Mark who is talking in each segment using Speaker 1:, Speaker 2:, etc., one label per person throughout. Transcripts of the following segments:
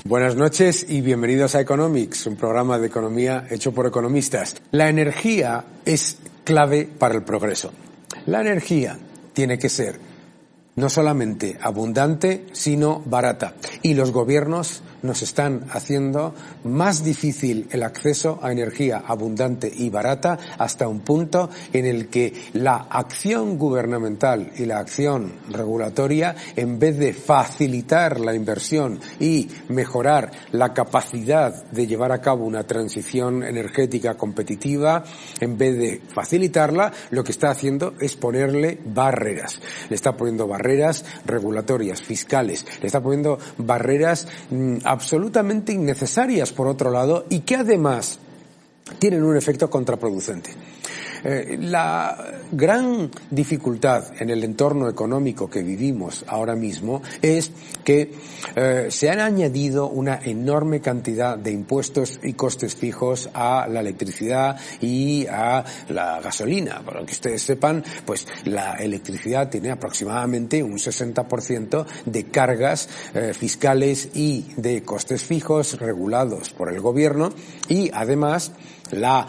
Speaker 1: Buenas noches y bienvenidos a Economics, un programa de economía hecho por economistas. La energía es clave para el progreso. La energía tiene que ser no solamente abundante, sino barata. Y los gobiernos nos están haciendo más difícil el acceso a energía abundante y barata hasta un punto en el que la acción gubernamental y la acción regulatoria, en vez de facilitar la inversión y mejorar la capacidad de llevar a cabo una transición energética competitiva, en vez de facilitarla, lo que está haciendo es ponerle barreras. Le está poniendo barreras regulatorias, fiscales, le está poniendo barreras absolutamente innecesarias, por otro lado, y que además tienen un efecto contraproducente. La gran dificultad en el entorno económico que vivimos ahora mismo es que se han añadido una enorme cantidad de impuestos y costes fijos a la electricidad y a la gasolina. Para que ustedes sepan, pues la electricidad tiene aproximadamente un 60% de cargas fiscales y de costes fijos regulados por el gobierno, y además la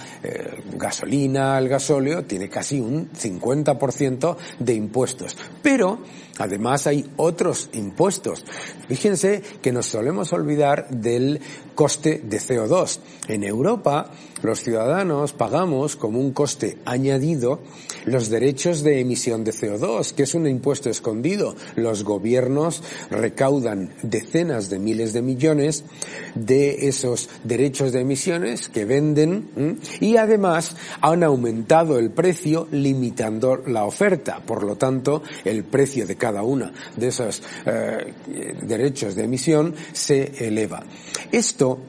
Speaker 1: gasolina, el gasóleo, tiene casi un 50% de impuestos. Pero además hay otros impuestos. Fíjense que nos solemos olvidar del coste de CO2. En Europa, los ciudadanos pagamos como un coste añadido los derechos de emisión de CO2, que es un impuesto escondido. Los gobiernos recaudan decenas de miles de millones de esos derechos de emisiones que venden, y además han aumentado el precio limitando la oferta. Por lo tanto, el precio de cada uno de esos derechos de emisión se eleva. Esto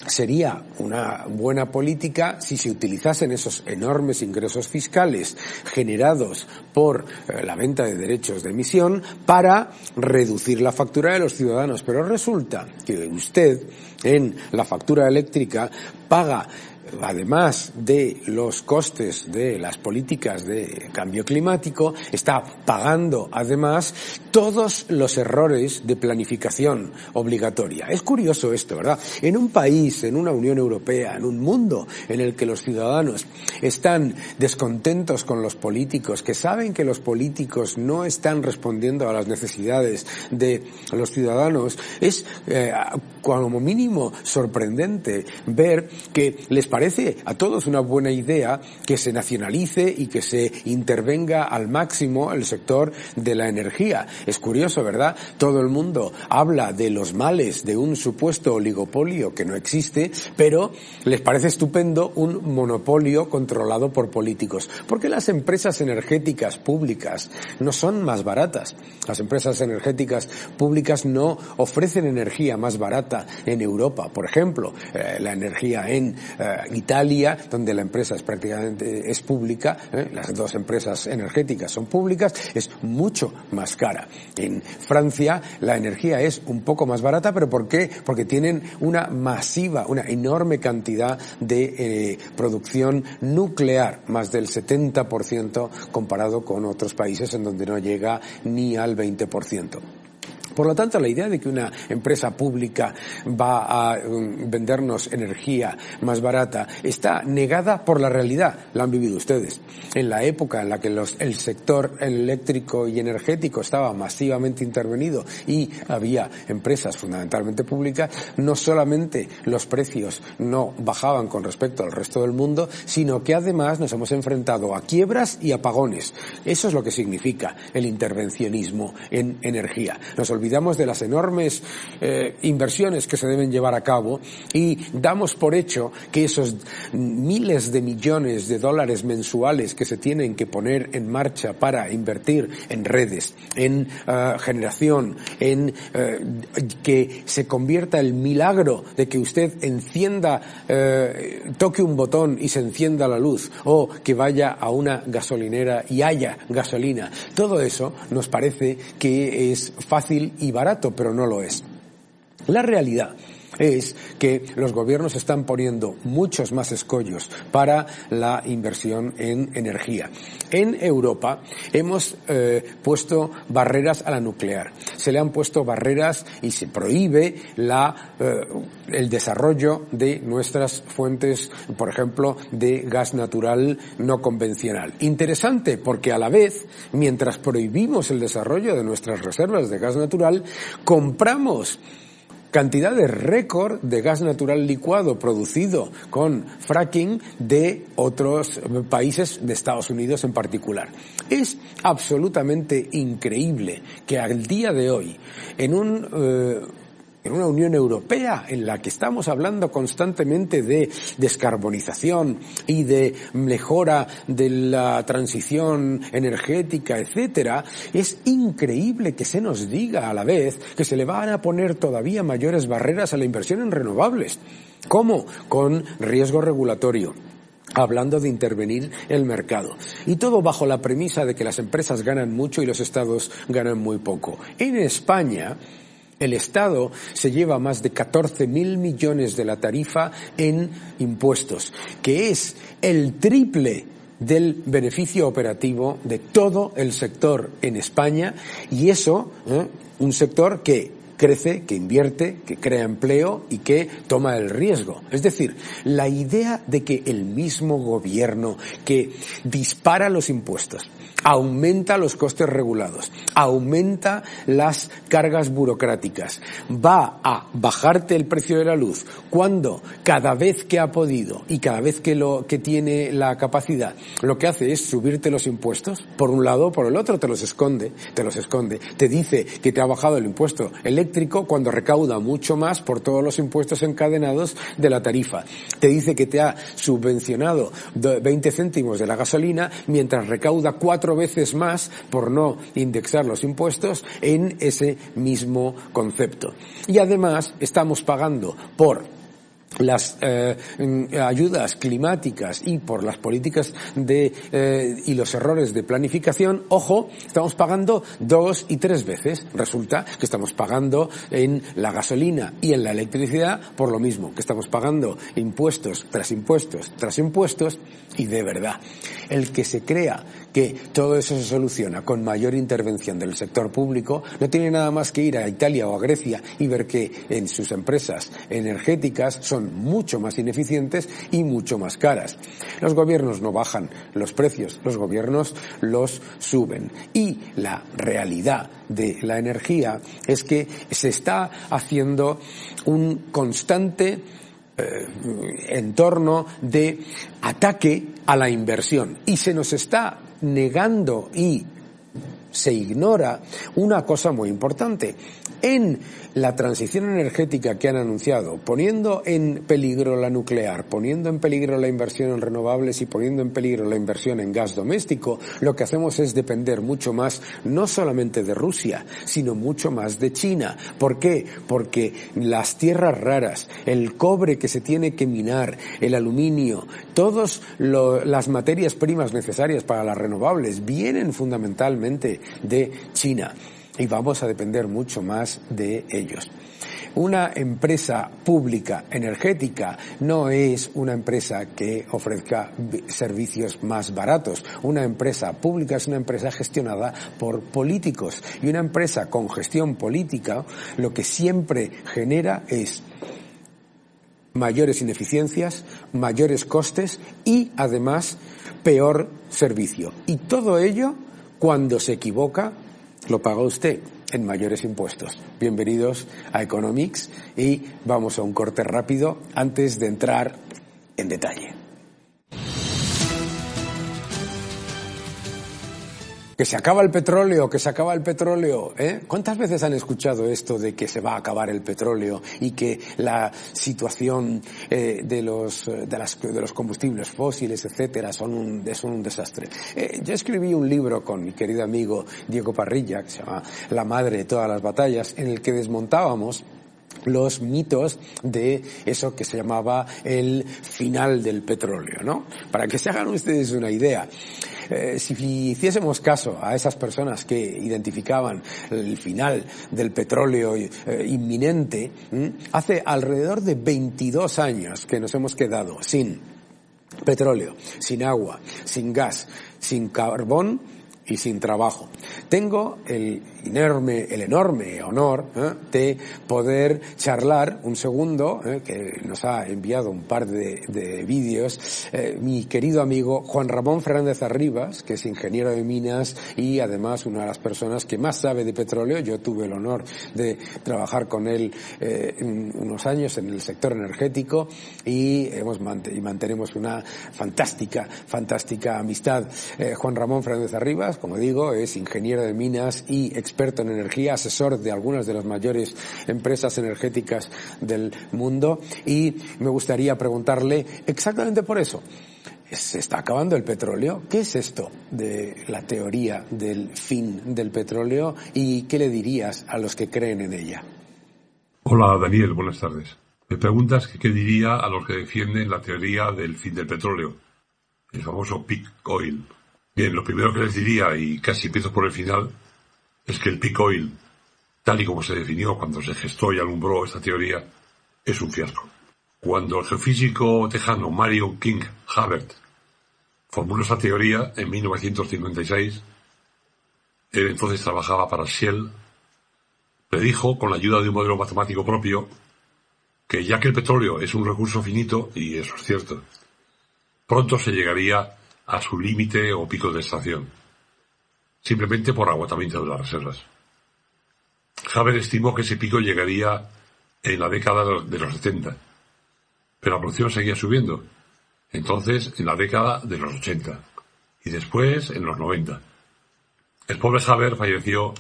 Speaker 1: sería una buena política si se utilizasen esos enormes ingresos fiscales generados por la venta de derechos de emisión para reducir la factura de los ciudadanos. Pero resulta que usted en la factura eléctrica paga, además de los costes de las políticas de cambio climático, está pagando además todos los errores de planificación obligatoria. Es curioso esto, ¿verdad? En un país, en una Unión Europea, en un mundo en el que los ciudadanos están descontentos con los políticos, que saben que los políticos no están respondiendo a las necesidades de los ciudadanos, es como mínimo sorprendente ver que les parece a todos una buena idea que se nacionalice y que se intervenga al máximo el sector de la energía. Es curioso, ¿verdad? Todo el mundo habla de los males de un supuesto oligopolio que no existe, pero les parece estupendo un monopolio controlado por políticos. ¿Por qué las empresas energéticas públicas no son más baratas? Las empresas energéticas públicas no ofrecen energía más barata en Europa. Por ejemplo, la energía en Italia, donde la empresa es pública, las dos empresas energéticas son públicas, es mucho más cara. En Francia la energía es un poco más barata, ¿pero por qué? Porque tienen una enorme cantidad de producción nuclear, más del 70% comparado con otros países en donde no llega ni al 20%. Por lo tanto, la idea de que una empresa pública va a vendernos energía más barata está negada por la realidad. La han vivido ustedes. En la época en la que el sector eléctrico y energético estaba masivamente intervenido y había empresas fundamentalmente públicas, no solamente los precios no bajaban con respecto al resto del mundo, sino que además nos hemos enfrentado a quiebras y apagones. Eso es lo que significa el intervencionismo en energía. Nos olvidamos de las enormes inversiones que se deben llevar a cabo y damos por hecho que esos miles de millones de dólares mensuales que se tienen que poner en marcha para invertir en redes, en generación, en que se convierta el milagro de que usted toque un botón y se encienda la luz, o que vaya a una gasolinera y haya gasolina. Todo eso nos parece que es fácil y barato, pero no lo es. La realidad es que los gobiernos están poniendo muchos más escollos para la inversión en energía. En Europa hemos puesto barreras a la nuclear. Se le han puesto barreras y se prohíbe el desarrollo de nuestras fuentes, por ejemplo, de gas natural no convencional. Interesante, porque a la vez, mientras prohibimos el desarrollo de nuestras reservas de gas natural, compramos cantidades récord de gas natural licuado producido con fracking de otros países, de Estados Unidos en particular. Es absolutamente increíble que al día de hoy, en una Unión Europea en la que estamos hablando constantemente de descarbonización y de mejora de la transición energética, etcétera, es increíble que se nos diga a la vez que se le van a poner todavía mayores barreras a la inversión en renovables. ¿Cómo? Con riesgo regulatorio, hablando de intervenir el mercado. Y todo bajo la premisa de que las empresas ganan mucho y los estados ganan muy poco. En España, el Estado se lleva más de 14.000 millones de la tarifa en impuestos, que es el triple del beneficio operativo de todo el sector en España, y eso, un sector que crece, que invierte, que crea empleo y que toma el riesgo. Es decir, la idea de que el mismo gobierno que dispara los impuestos, aumenta los costes regulados, aumenta las cargas burocráticas, va a bajarte el precio de la luz cuando cada vez que ha podido y cada vez que tiene la capacidad, lo que hace es subirte los impuestos, por un lado o por el otro, te los esconde, te dice que te ha bajado el impuesto eléctrico cuando recauda mucho más por todos los impuestos encadenados de la tarifa, te dice que te ha subvencionado 20 céntimos de la gasolina mientras recauda 4 veces más por no indexar los impuestos en ese mismo concepto. Y además estamos pagando por las ayudas climáticas y por las políticas y los errores de planificación. Ojo, estamos pagando 2 y 3 veces. Resulta que estamos pagando en la gasolina y en la electricidad por lo mismo, que estamos pagando impuestos tras impuestos tras impuestos. Y de verdad, el que se crea que todo eso se soluciona con mayor intervención del sector público no tiene nada más que ir a Italia o a Grecia y ver que en sus empresas energéticas son mucho más ineficientes y mucho más caras. Los gobiernos no bajan los precios, los gobiernos los suben. Y la realidad de la energía es que se está haciendo un constante entorno de ataque a la inversión y se nos está negando y se ignora una cosa muy importante. En la transición energética que han anunciado, poniendo en peligro la nuclear, poniendo en peligro la inversión en renovables y poniendo en peligro la inversión en gas doméstico, lo que hacemos es depender mucho más, no solamente de Rusia, sino mucho más de China. ¿Por qué? Porque las tierras raras, el cobre que se tiene que minar, el aluminio, todas las materias primas necesarias para las renovables vienen fundamentalmente de China. Y vamos a depender mucho más de ellos. Una empresa pública energética no es una empresa que ofrezca servicios más baratos. Una empresa pública es una empresa gestionada por políticos. Y una empresa con gestión política lo que siempre genera es mayores ineficiencias, mayores costes y, además, peor servicio. Y todo ello, cuando se equivoca, lo paga usted en mayores impuestos. Bienvenidos a Economics y vamos a un corte rápido antes de entrar en detalle. Que se acaba el petróleo, que se acaba el petróleo, ¿eh? ¿Cuántas veces han escuchado esto de que se va a acabar el petróleo y que la situación de los combustibles fósiles, etcétera, son un desastre? Yo escribí un libro con mi querido amigo Diego Parrilla, que se llama La madre de todas las batallas, en el que desmontábamos los mitos de eso que se llamaba el final del petróleo, ¿no? Para que se hagan ustedes una idea. si hiciésemos caso a esas personas que identificaban el final del petróleo inminente, hace alrededor de 22 años que nos hemos quedado sin petróleo, sin agua, sin gas, sin carbón y sin trabajo. Tengo el enorme honor de poder charlar un segundo, que nos ha enviado un par de vídeos, mi querido amigo Juan Ramón Fernández Arribas, que es ingeniero de minas y además una de las personas que más sabe de petróleo. Yo tuve el honor de trabajar con él unos años en el sector energético y mantenemos una fantástica amistad. Juan Ramón Fernández Arribas, como digo, es ingeniero de minas y experto en energía, asesor de algunas de las mayores empresas energéticas del mundo, y me gustaría preguntarle exactamente por eso. ¿Se está acabando el petróleo? ¿Qué es esto de la teoría del fin del petróleo y qué le dirías a los que creen en ella?
Speaker 2: Hola Daniel, buenas tardes. Me preguntas qué diría a los que defienden la teoría del fin del petróleo, el famoso peak oil. Bien, lo primero que les diría, y casi empiezo por el final, es que el peak oil, tal y como se definió cuando se gestó y alumbró esta teoría, es un fiasco. Cuando el geofísico tejano Marion King Hubbert formuló esta teoría en 1956, él entonces trabajaba para Shell, predijo, con la ayuda de un modelo matemático propio, que ya que el petróleo es un recurso finito, y eso es cierto, pronto se llegaría a su límite o pico de extracción, simplemente por agotamiento de las reservas. Haber estimó que ese pico llegaría en la década de los 70, pero la producción seguía subiendo, entonces en la década de los 80, y después en los 90. El pobre Haber falleció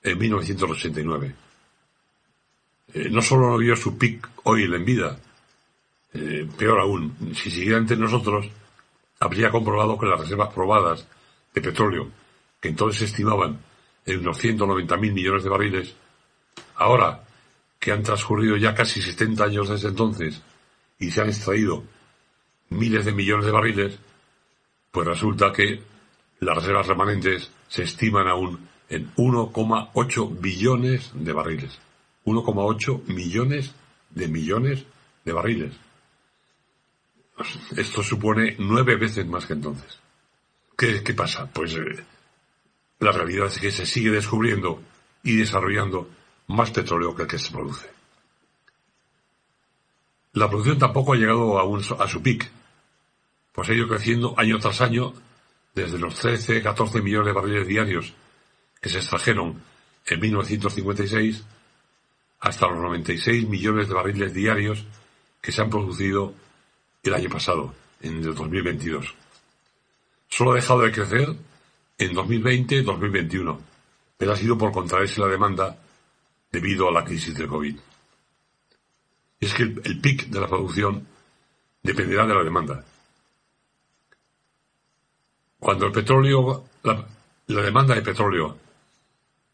Speaker 2: en 1989. No solo no vio su peak oil en vida, peor aún, si siguiera entre nosotros, habría comprobado que las reservas probadas de petróleo, que entonces se estimaban en unos 190.000 millones de barriles, ahora que han transcurrido ya casi 70 años desde entonces y se han extraído miles de millones de barriles, pues resulta que las reservas remanentes se estiman aún en 1,8 billones de barriles. 1,8 millones de barriles. Esto supone 9 veces más que entonces. ¿Qué pasa? Pues la realidad es que se sigue descubriendo y desarrollando más petróleo que el que se produce. La producción tampoco ha llegado aún a su pic, pues ha ido creciendo año tras año desde los 13-14 millones de barriles diarios que se extrajeron en 1956 hasta los 96 millones de barriles diarios que se han producido el año pasado, en el 2022. Solo ha dejado de crecer en 2020-2021, pero ha sido por contraerse la demanda debido a la crisis del COVID. Y es que el pic de la producción dependerá de la demanda. Cuando el petróleo, la demanda de petróleo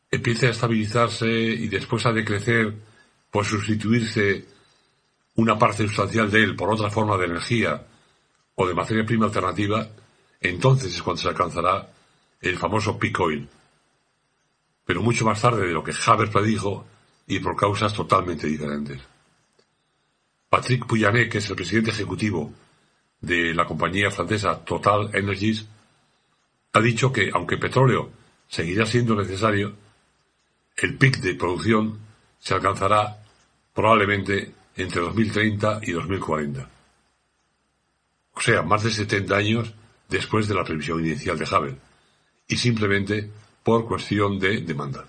Speaker 2: empiece a estabilizarse y después a decrecer por sustituirse una parte sustancial de él por otra forma de energía o de materia prima alternativa, entonces es cuando se alcanzará el famoso peak oil. Pero mucho más tarde de lo que Haber predijo y por causas totalmente diferentes. Patrick Pouyanné, que es el presidente ejecutivo de la compañía francesa Total Energies, ha dicho que, aunque el petróleo seguirá siendo necesario, el pic de producción se alcanzará probablemente entre 2030 y 2040. O sea, más de 70 años después de la previsión inicial de Haber, y simplemente por cuestión de demanda.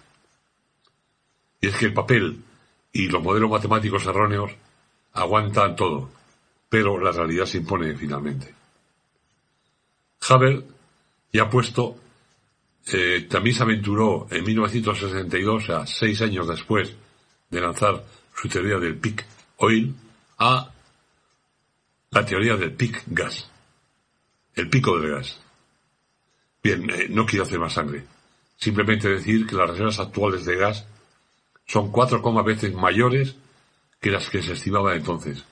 Speaker 2: Y es que el papel y los modelos matemáticos erróneos aguantan todo, pero la realidad se impone finalmente. Haber ya ha puesto, también se aventuró en 1962, o sea, 6 años después de lanzar su teoría del peak oil, a la teoría del peak gas, el pico del gas. Bien, no quiero hacer más sangre, simplemente decir que las reservas actuales de gas son 4 veces mayores que las que se estimaban entonces,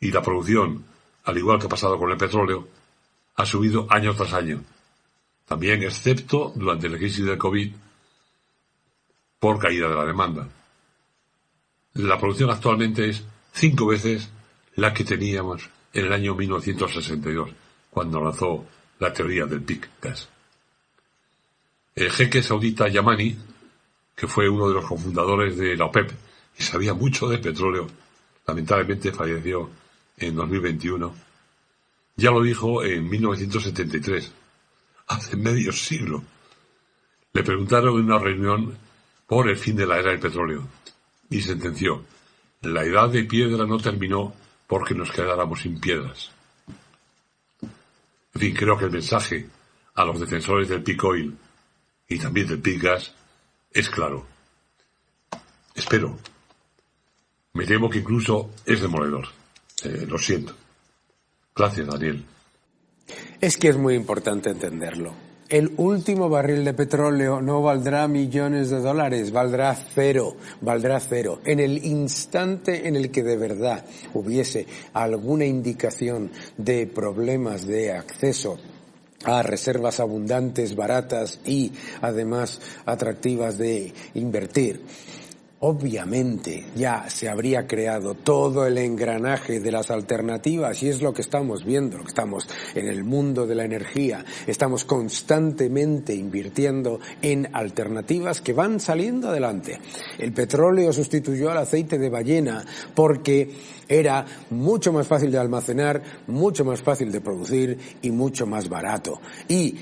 Speaker 2: y la producción, al igual que ha pasado con el petróleo, ha subido año tras año, también excepto durante la crisis del COVID por caída de la demanda. La producción actualmente es 5 veces la que teníamos en el año 1962, cuando lanzó la teoría del peak gas. El jeque saudita Yamani, que fue uno de los cofundadores de la OPEP y sabía mucho de petróleo, lamentablemente falleció en 2021, ya lo dijo en 1973, hace medio siglo. Le preguntaron en una reunión por el fin de la era del petróleo y sentenció: la edad de piedra no terminó porque nos quedáramos sin piedras. En fin, creo que el mensaje a los defensores del peak oil y también del peak gas es claro. Espero. Me temo que incluso es demoledor. Lo siento. Gracias, Daniel.
Speaker 1: Es que es muy importante entenderlo. El último barril de petróleo no valdrá millones de dólares, valdrá cero. En el instante en el que de verdad hubiese alguna indicación de problemas de acceso a reservas abundantes, baratas y además atractivas de invertir, obviamente ya se habría creado todo el engranaje de las alternativas, y es lo que estamos viendo, lo que estamos en el mundo de la energía. Estamos constantemente invirtiendo en alternativas que van saliendo adelante. El petróleo sustituyó al aceite de ballena porque era mucho más fácil de almacenar, mucho más fácil de producir y mucho más barato. Y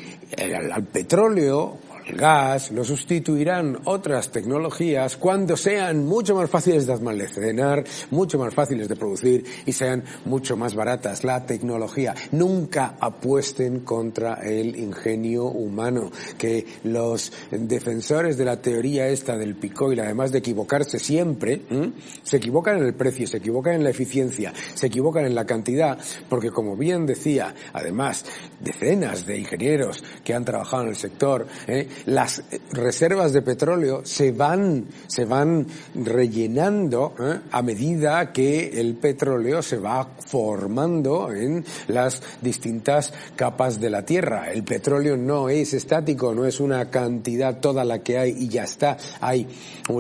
Speaker 1: al petróleo, el gas, lo sustituirán otras tecnologías cuando sean mucho más fáciles de almacenar, mucho más fáciles de producir y sean mucho más baratas. La tecnología. Nunca apuesten contra el ingenio humano, que los defensores de la teoría esta del peak oil, además de equivocarse siempre, se equivocan en el precio, se equivocan en la eficiencia, se equivocan en la cantidad, porque como bien decía, además, decenas de ingenieros que han trabajado en el sector, las reservas de petróleo se van rellenando a medida que el petróleo se va formando en las distintas capas de la Tierra. El petróleo no es estático, no es una cantidad toda la que hay y ya está. Hay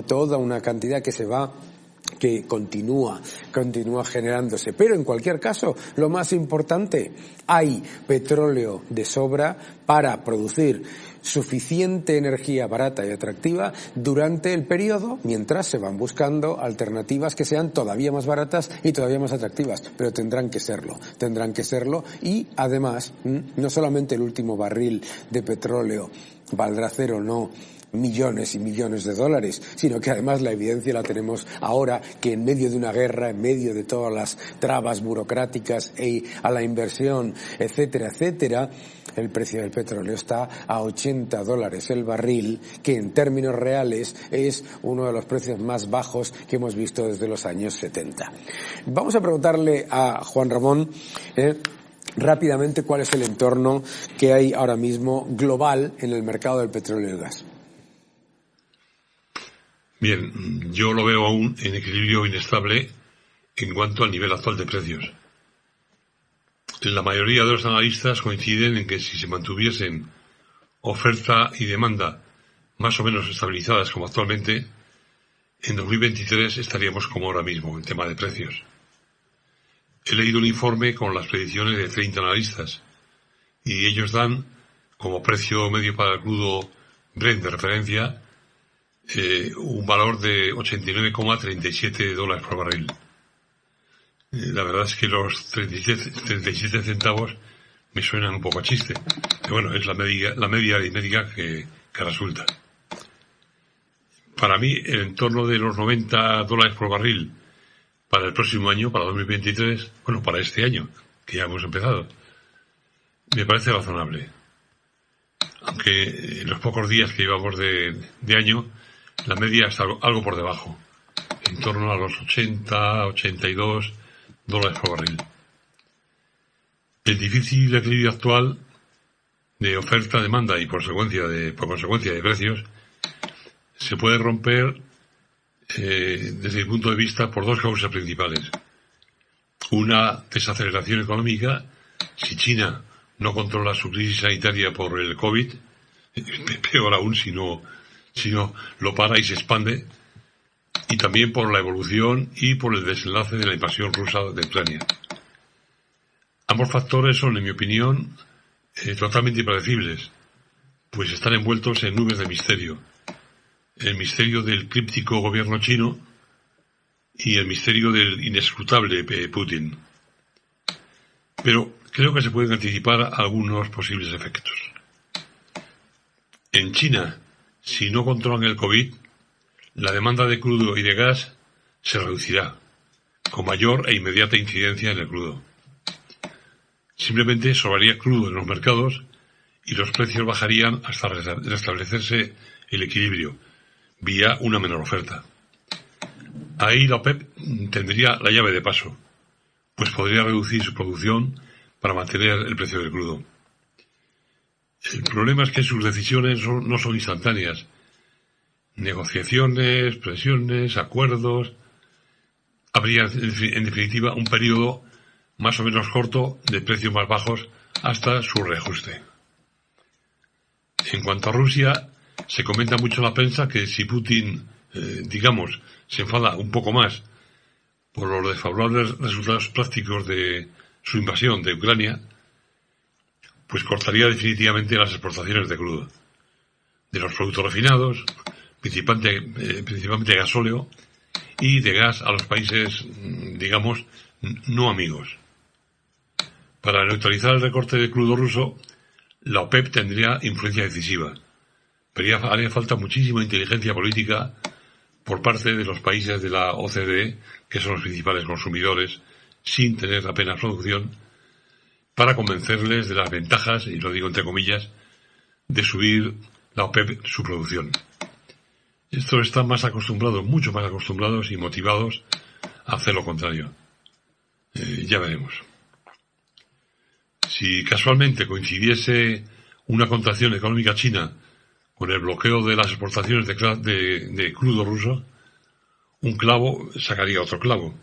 Speaker 1: toda una cantidad que continúa generándose. Pero en cualquier caso, lo más importante, hay petróleo de sobra para producir suficiente energía barata y atractiva durante el periodo, mientras se van buscando alternativas que sean todavía más baratas y todavía más atractivas, pero tendrán que serlo y además no solamente el último barril de petróleo valdrá cero, no millones y millones de dólares, sino que además la evidencia la tenemos ahora, que en medio de una guerra, en medio de todas las trabas burocráticas a la inversión, etcétera, el precio del petróleo está a $80 el barril, que en términos reales es uno de los precios más bajos que hemos visto desde los años 70. Vamos a preguntarle a Juan Ramón rápidamente cuál es el entorno que hay ahora mismo global en el mercado del petróleo y el gas.
Speaker 2: Bien, yo lo veo aún en equilibrio inestable en cuanto al nivel actual de precios. La mayoría de los analistas coinciden en que si se mantuviesen oferta y demanda más o menos estabilizadas como actualmente, en 2023 estaríamos como ahora mismo en tema de precios. He leído un informe con las predicciones de 30 analistas y ellos dan como precio medio para el crudo Brent de referencia un valor de $89,37 por barril. La verdad es que los 37 centavos me suenan un poco a chiste. Pero bueno, es la media aritmética que resulta. Para mí, el entorno de los $90 por barril para el próximo año, para 2023, bueno, para este año, que ya hemos empezado, me parece razonable. Aunque en los pocos días que llevamos de año, la media está algo por debajo, en torno a los 80, 82 dólares por barril. El difícil equilibrio actual de oferta-demanda y por consecuencia de precios se puede romper desde mi punto de vista por dos causas principales. Una, desaceleración económica. Si China no controla su crisis sanitaria por el COVID, peor aún si no lo para y se expande, y también por la evolución y por el desenlace de la invasión rusa de Ucrania. Ambos factores son, en mi opinión, totalmente impredecibles, pues están envueltos en nubes de misterio. El misterio del críptico gobierno chino y el misterio del inescrutable Putin. Pero creo que se pueden anticipar algunos posibles efectos. En China, si no controlan el COVID, la demanda de crudo y de gas se reducirá, con mayor e inmediata incidencia en el crudo. Simplemente sobraría crudo en los mercados y los precios bajarían hasta restablecerse el equilibrio, vía una menor oferta. Ahí la OPEP tendría la llave de paso, pues podría reducir su producción para mantener el precio del crudo. El problema es que sus decisiones no son instantáneas. Negociaciones, presiones, acuerdos. Habría, en definitiva, un periodo más o menos corto de precios más bajos hasta su reajuste. En cuanto a Rusia, se comenta mucho en la prensa que si Putin, se enfada un poco más por los desfavorables resultados prácticos de su invasión de Ucrania, pues cortaría definitivamente las exportaciones de crudo, de los productos refinados, principalmente gasóleo, y de gas a los países, no amigos. Para neutralizar el recorte de crudo ruso, la OPEP tendría influencia decisiva, pero haría falta muchísima inteligencia política por parte de los países de la OCDE, que son los principales consumidores, sin tener apenas producción, para convencerles de las ventajas, y lo digo entre comillas, de subir la OPEP su producción. Estos están mucho más acostumbrados y motivados a hacer lo contrario. Ya veremos. Si casualmente coincidiese una contracción económica china con el bloqueo de las exportaciones de crudo ruso, un clavo sacaría otro clavo,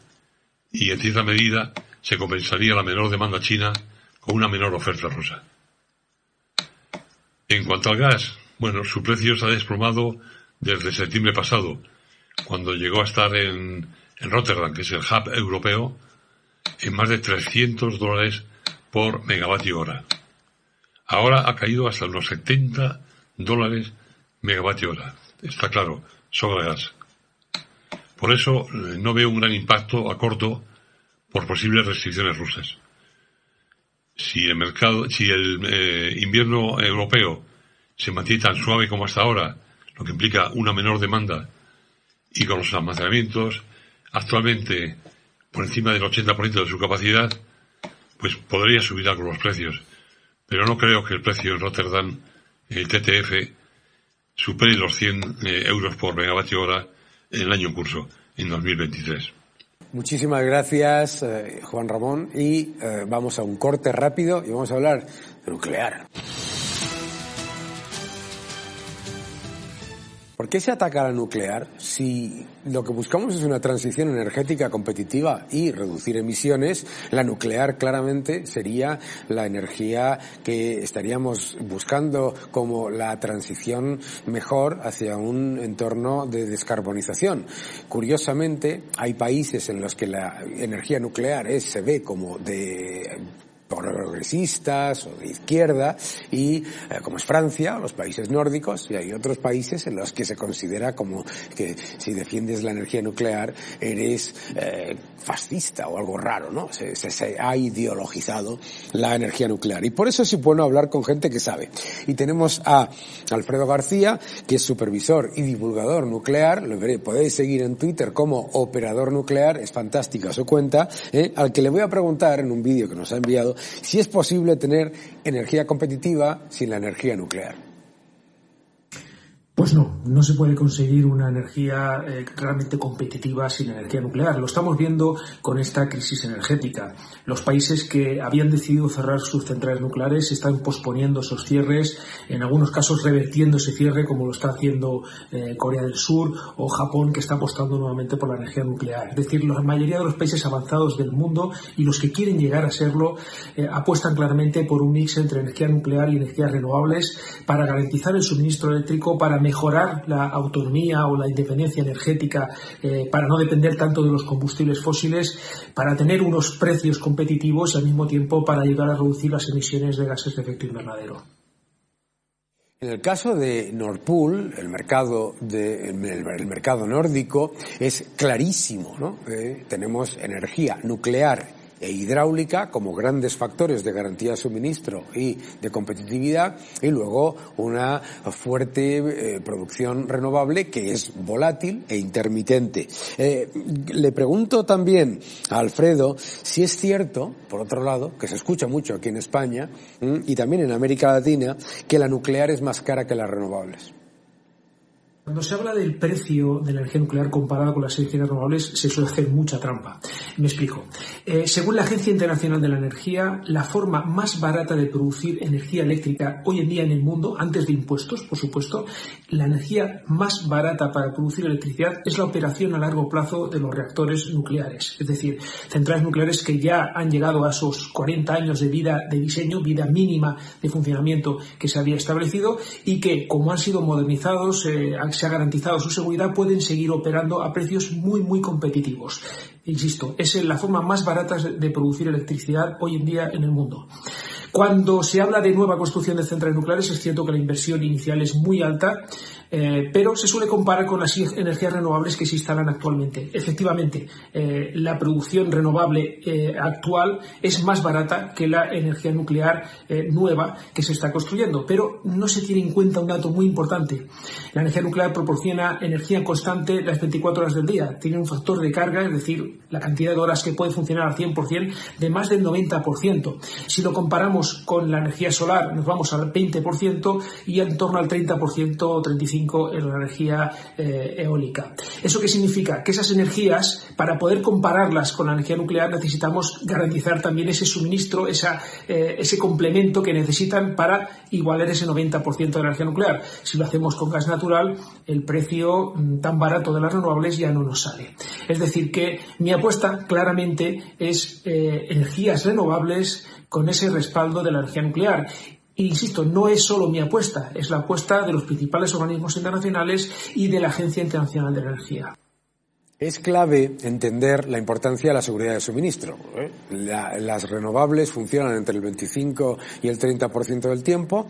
Speaker 2: y en cierta medida se compensaría la menor demanda china con una menor oferta rusa. En cuanto al gas, su precio se ha desplomado desde septiembre pasado, cuando llegó a estar en Rotterdam, que es el hub europeo, en más de $300 por megavatio hora. Ahora ha caído hasta unos $70 megavatio hora. Está claro, sobra gas. Por eso no veo un gran impacto a corto por posibles restricciones rusas. Si el invierno europeo se mantiene tan suave como hasta ahora, lo que implica una menor demanda, y con los almacenamientos actualmente por encima del 80% de su capacidad, pues podría subir algo los precios. Pero no creo que el precio en Rotterdam, el TTF, supere los 100 euros por megavatio hora en el año en curso, en 2023.
Speaker 1: Muchísimas gracias, Juan Ramón, y vamos a un corte rápido y vamos a hablar de nuclear. ¿Por qué se ataca a la nuclear si lo que buscamos es una transición energética competitiva y reducir emisiones? La nuclear claramente sería la energía que estaríamos buscando como la transición mejor hacia un entorno de descarbonización. Curiosamente, hay países en los que la energía nuclear se ve como de progresistas o de izquierda, y como es Francia o los países nórdicos, y hay otros países en los que se considera como que si defiendes la energía nuclear eres fascista o algo raro, ¿no? Se ha ideologizado la energía nuclear, y por eso es bueno hablar con gente que sabe. Y tenemos a Alfredo García, que es supervisor y divulgador nuclear. Lo podéis seguir en Twitter como Operador Nuclear, es fantástica su cuenta, al que le voy a preguntar en un vídeo que nos ha enviado si es posible tener energía competitiva sin la energía nuclear.
Speaker 3: Pues no se puede conseguir una energía realmente competitiva sin energía nuclear. Lo estamos viendo con esta crisis energética. Los países que habían decidido cerrar sus centrales nucleares están posponiendo esos cierres, en algunos casos revertiendo ese cierre, como lo está haciendo Corea del Sur o Japón, que está apostando nuevamente por la energía nuclear. Es decir, la mayoría de los países avanzados del mundo y los que quieren llegar a serlo apuestan claramente por un mix entre energía nuclear y energías renovables para garantizar el suministro eléctrico, para mejorar la autonomía o la independencia energética, para no depender tanto de los combustibles fósiles, para tener unos precios competitivos y al mismo tiempo para ayudar a reducir las emisiones de gases de efecto invernadero.
Speaker 1: En el caso de Nord Pool, el mercado nórdico es clarísimo, ¿no? Tenemos energía nuclear e hidráulica como grandes factores de garantía de suministro y de competitividad, y luego una fuerte producción renovable que es volátil e intermitente. Le pregunto también a Alfredo si es cierto, por otro lado, que se escucha mucho aquí en España y también en América Latina, que la nuclear es más cara que las renovables.
Speaker 3: Cuando se habla del precio de la energía nuclear comparada con las energías renovables, se suele hacer mucha trampa. Me explico. Según la Agencia Internacional de la Energía, la forma más barata de producir energía eléctrica hoy en día en el mundo, antes de impuestos, por supuesto, la energía más barata para producir electricidad es la operación a largo plazo de los reactores nucleares. Es decir, centrales nucleares que ya han llegado a esos 40 años de vida de diseño, vida mínima de funcionamiento que se había establecido, y que, como han sido modernizados, se ha garantizado su seguridad, pueden seguir operando a precios muy competitivos. Insisto, es la forma más barata de producir electricidad hoy en día en el mundo. Cuando se habla de nueva construcción de centrales nucleares, es cierto que la inversión inicial es muy alta, pero se suele comparar con las energías renovables que se instalan actualmente. Efectivamente, la producción renovable actual es más barata que la energía nuclear nueva que se está construyendo, pero no se tiene en cuenta un dato muy importante. La energía nuclear proporciona energía constante las 24 horas del día. Tiene un factor de carga, es decir, la cantidad de horas que puede funcionar al 100%, de más del 90%. Si lo comparamos con la energía solar, nos vamos al 20% y en torno al 30% o 35% en la energía eólica. ¿Eso qué significa? Que esas energías, para poder compararlas con la energía nuclear, necesitamos garantizar también ese suministro, ese complemento que necesitan para igualar ese 90% de la energía nuclear. Si lo hacemos con gas natural, el precio tan barato de las renovables ya no nos sale. Es decir, que mi apuesta claramente es energías renovables con ese respaldo de la energía nuclear. Insisto, no es solo mi apuesta, es la apuesta de los principales organismos internacionales y de la Agencia Internacional de la Energía.
Speaker 1: Es clave entender la importancia de la seguridad de suministro. Las renovables funcionan entre el 25 y el 30% del tiempo.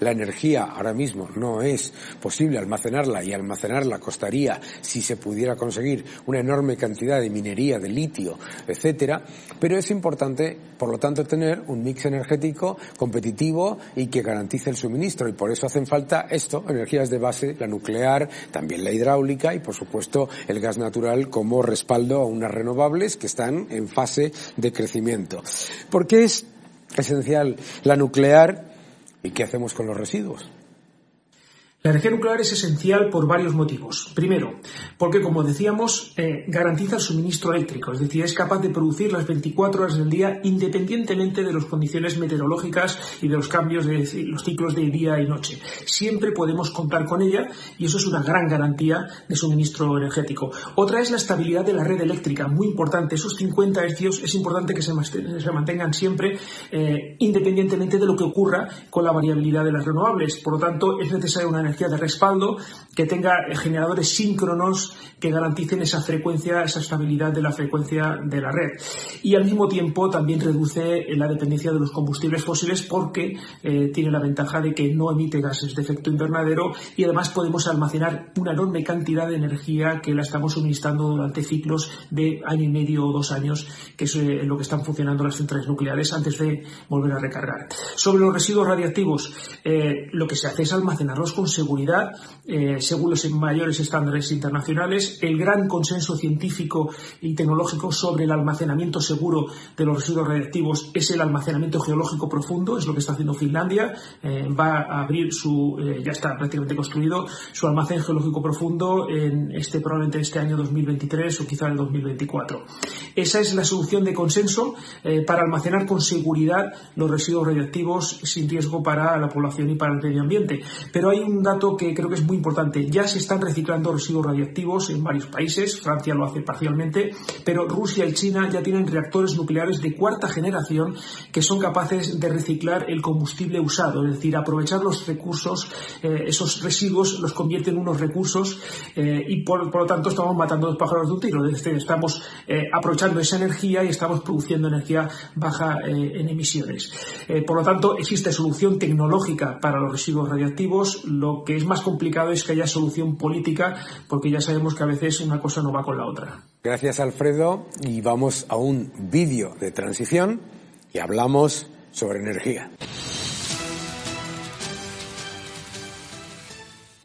Speaker 1: La energía ahora mismo no es posible almacenarla, y almacenarla costaría, si se pudiera conseguir, una enorme cantidad de minería, de litio, etcétera. Pero es importante, por lo tanto, tener un mix energético competitivo y que garantice el suministro. Y por eso hacen falta energías de base, la nuclear, también la hidráulica y, por supuesto, el gas natural como respaldo a unas renovables que están en fase de crecimiento. ¿Por qué es esencial la nuclear y qué hacemos con los residuos?
Speaker 3: La energía nuclear es esencial por varios motivos. Primero, porque, como decíamos, garantiza el suministro eléctrico, es decir, es capaz de producir las 24 horas del día independientemente de las condiciones meteorológicas y de los cambios de los ciclos de día y noche. Siempre podemos contar con ella y eso es una gran garantía de suministro energético. Otra es la estabilidad de la red eléctrica, muy importante. Esos 50 hercios es importante que se mantengan siempre independientemente de lo que ocurra con la variabilidad de las renovables. Por lo tanto, es necesaria una energía de respaldo que tenga generadores síncronos que garanticen esa frecuencia, esa estabilidad de la frecuencia de la red. Y al mismo tiempo también reduce la dependencia de los combustibles fósiles porque tiene la ventaja de que no emite gases de efecto invernadero y además podemos almacenar una enorme cantidad de energía que la estamos suministrando durante ciclos de año y medio o 2 años, que es lo que están funcionando las centrales nucleares antes de volver a recargar. Sobre los residuos radiactivos, lo que se hace es almacenarlos con seguridad seguridad, según los mayores estándares internacionales, el gran consenso científico y tecnológico sobre el almacenamiento seguro de los residuos radiactivos es el almacenamiento geológico profundo, es lo que está haciendo Finlandia. Va a abrir ya está prácticamente construido, su almacén geológico profundo probablemente este año 2023 o quizá el 2024. Esa es la solución de consenso para almacenar con seguridad los residuos radiactivos sin riesgo para la población y para el medio ambiente. Pero hay un dato que creo que es muy importante. Ya se están reciclando residuos radiactivos en varios países. Francia lo hace parcialmente, pero Rusia y China ya tienen reactores nucleares de cuarta generación que son capaces de reciclar el combustible usado, es decir, aprovechar los recursos, esos residuos los convierten en unos recursos y por lo tanto estamos matando dos pájaros de un tiro. Es decir, estamos aprovechando esa energía y estamos produciendo energía baja en emisiones. Por lo tanto, existe solución tecnológica para los residuos radiactivos. Lo que es más complicado es que haya solución política, porque ya sabemos que a veces una cosa no va con la otra.
Speaker 1: Gracias, Alfredo. Y vamos a un vídeo de transición y hablamos sobre energía.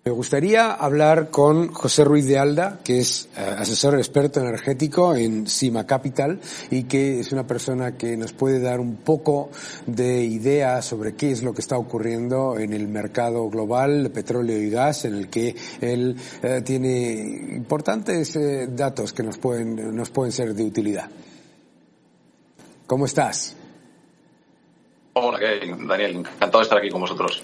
Speaker 1: Me gustaría hablar con José Ruiz de Alda, que es asesor experto energético en Sima Capital y que es una persona que nos puede dar un poco de idea sobre qué es lo que está ocurriendo en el mercado global de petróleo y gas, en el que él tiene importantes datos que nos pueden ser de utilidad. ¿Cómo estás?
Speaker 4: Hola, Daniel, encantado de estar aquí con vosotros.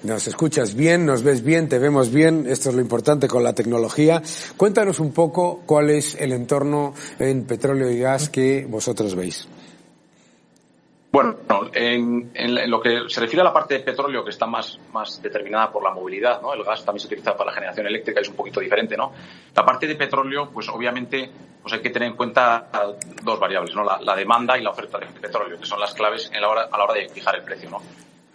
Speaker 1: Nos escuchas bien, nos ves bien, te vemos bien, esto es lo importante con la tecnología. Cuéntanos un poco cuál es el entorno en petróleo y gas que vosotros veis.
Speaker 4: Bueno, en lo que se refiere a la parte de petróleo, que está más determinada por la movilidad, ¿no? El gas también se utiliza para la generación eléctrica y es un poquito diferente, ¿no? La parte de petróleo, pues obviamente pues hay que tener en cuenta dos variables, ¿no? La demanda y la oferta de petróleo, que son las claves a la hora de fijar el precio, ¿no?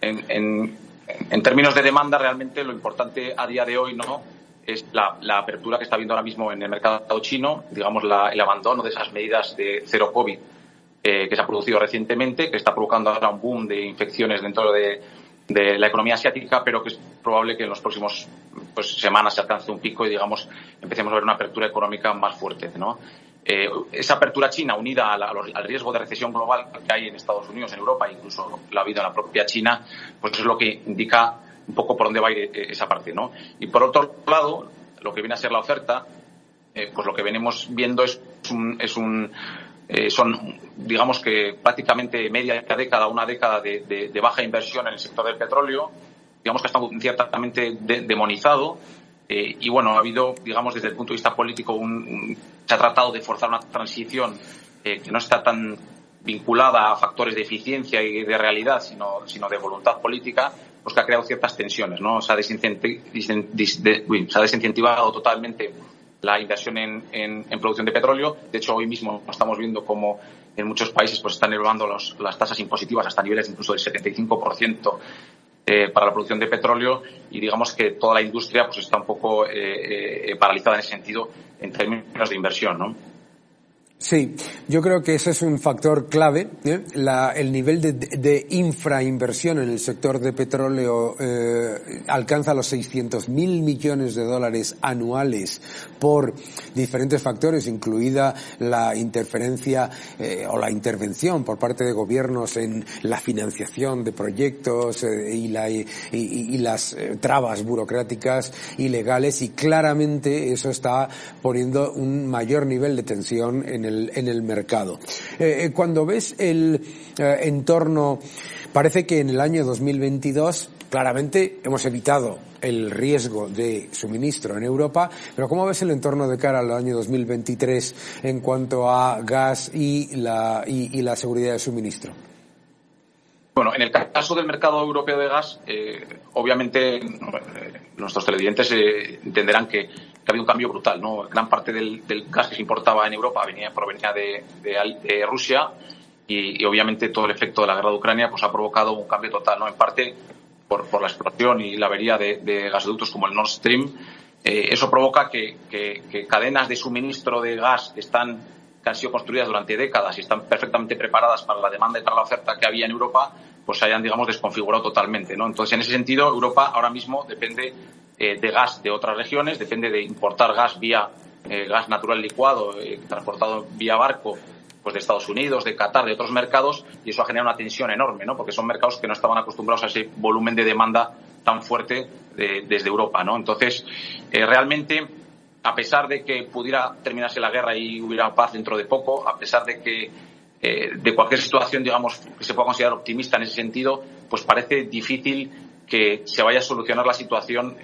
Speaker 4: En términos de demanda, realmente lo importante a día de hoy, ¿no?, es la apertura que está habiendo ahora mismo en el mercado chino, digamos el abandono de esas medidas de cero COVID que se ha producido recientemente, que está provocando ahora un boom de infecciones dentro de la economía asiática, pero que es probable que en los próximos semanas se alcance un pico y, digamos, empecemos a ver una apertura económica más fuerte, ¿no? Esa apertura china, unida al riesgo de recesión global que hay en Estados Unidos, en Europa, incluso la ha habido en la propia China, pues es lo que indica un poco por dónde va a ir esa parte, ¿no? Y por otro lado, lo que viene a ser la oferta, pues lo que venimos viendo son, digamos que prácticamente una década de baja inversión en el sector del petróleo, digamos que ha estado ciertamente demonizado, y bueno, ha habido, digamos, desde el punto de vista político, se ha tratado de forzar una transición que no está tan vinculada a factores de eficiencia y de realidad, sino de voluntad política, pues que ha creado ciertas tensiones, ¿no? Se ha desincentivado totalmente la inversión en producción de petróleo. De hecho, hoy mismo estamos viendo cómo en muchos países pues están elevando las tasas impositivas hasta niveles incluso del 75% para la producción de petróleo, y digamos que toda la industria pues está un poco paralizada en ese sentido en términos de inversión, ¿no?
Speaker 1: Sí, yo creo que ese es un factor clave, el nivel de infrainversión en el sector de petróleo alcanza los 600.000 millones de dólares anuales por diferentes factores, incluida la interferencia o la intervención por parte de gobiernos en la financiación de proyectos y las trabas burocráticas y legales, y claramente eso está poniendo un mayor nivel de tensión en el mercado. Cuando ves el entorno, parece que en el año 2022 claramente hemos evitado el riesgo de suministro en Europa, pero ¿cómo ves el entorno de cara al año 2023 en cuanto a gas y la seguridad de suministro?
Speaker 4: Bueno, en el caso del mercado europeo de gas, obviamente nuestros televidentes entenderán que ha habido un cambio brutal, ¿no? Gran parte del gas que se importaba en Europa provenía de Rusia, y obviamente todo el efecto de la guerra de Ucrania pues ha provocado un cambio total, ¿no? En parte por la explosión y la avería de gasoductos como el Nord Stream. Eso provoca que cadenas de suministro de gas que han sido construidas durante décadas y están perfectamente preparadas para la demanda y para la oferta que había en Europa, pues se hayan, digamos, desconfigurado totalmente, ¿no? Entonces, en ese sentido, Europa ahora mismo depende de gas de otras regiones, depende de importar gas vía gas natural licuado, transportado vía barco, pues de Estados Unidos, de Qatar, de otros mercados, y eso ha generado una tensión enorme, ¿no? Porque son mercados que no estaban acostumbrados a ese volumen de demanda tan fuerte desde Europa, ¿no? Entonces, realmente, a pesar de que pudiera terminarse la guerra y hubiera paz dentro de poco, a pesar de que de cualquier situación, digamos, que se pueda considerar optimista en ese sentido, pues parece difícil que se vaya a solucionar la situación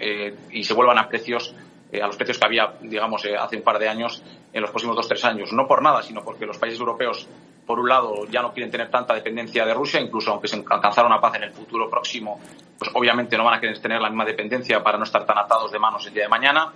Speaker 4: y se vuelvan a precios a los precios que había, digamos, hace un par de años, en los próximos 2-3 años. No por nada, sino porque los países europeos, por un lado, ya no quieren tener tanta dependencia de Rusia, incluso aunque se alcanzara una paz en el futuro próximo, pues obviamente no van a querer tener la misma dependencia para no estar tan atados de manos el día de mañana.